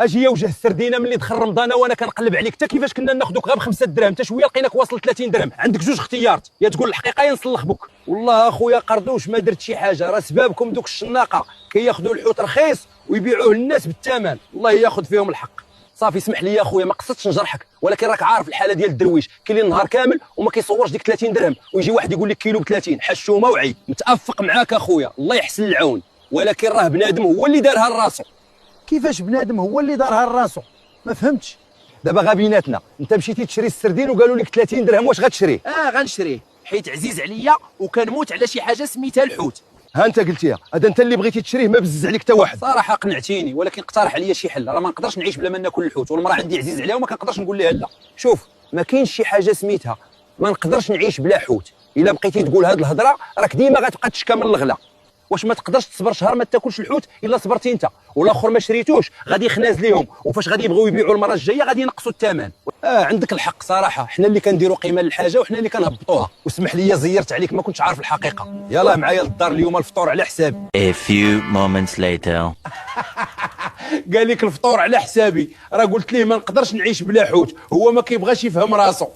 اجي وجه السردينه ملي دخل رمضان وانا كنقلب عليك حتى كيفاش كنا ناخذوك غير ب5 دراهم حتى شويه لقيناك واصل 30 درهم. عندك جوج اختيارات، يا تقول الحقيقه يا نصلخ بك. والله اخويا قردوش ما درت شي حاجه، راه سبابكم دوك الشناقه كياخذوا الحوت رخيص ويبيعوه للناس بالثمن، الله ياخذ فيهم الحق. صافي اسمح لي يا اخويا ما قصدتش نجرحك، ولكن راك عارف الحاله ديال الدرويش، كاين اللي النهار كامل وما كيصورش ديك 30 درهم ويجي واحد يقول لك كيلو ب 30. حشومه وعي. متفق معاك اخويا الله يحسن العون، ولكن راه بنادم هو اللي دارها لراسو. كيفاش بنادم هو اللي دارها لراسو؟ ما فهمتش. دابا غا بيناتنا، انت مشيتي تشري السردين وقالوا لك 30 درهم، واش غتشريه؟ غنشريه حيت عزيز عليا وكنموت على شي حاجه سميتها الحوت. ها انت قلتيها، هذا انت اللي بغيتي تشريه ما بزز عليك حتى واحد. صراحه قنعتيني، ولكن اقترح عليا شي حل، راه ما نقدرش نعيش بلا ما ناكل الحوت، والمراه عندي عزيز عليها وما كنقدرش نقول لها لا. شوف ما كاينش شي حاجه سميتها ما نقدرش نعيش بلا حوت. الا بقيتي تقول هاد الهضره راك ديما غتبقى تشكى من الغلا. واش ما تقدرش تصبر شهر ما تاكلش الحوت الا صبرتي انت، والاخر ما شريتوش غادي يخناز ليهم، وفاش غادي يبغيو يبيعوا المره الجايه غادي ينقصوا الثمن. عندك الحق صراحه، حنا اللي كنديروا قيمه للحاجه وحنا اللي كنهبطوها. واسمح لي زيرت عليك ما كنتش عارف الحقيقه. يلاه معايا للدار اليوم الفطور على حسابي. A few moments later. قال لك الفطور على حسابي، راه قلت ليه ما نقدرش نعيش بلا حوت، هو ما كيبغاش يفهم راسو.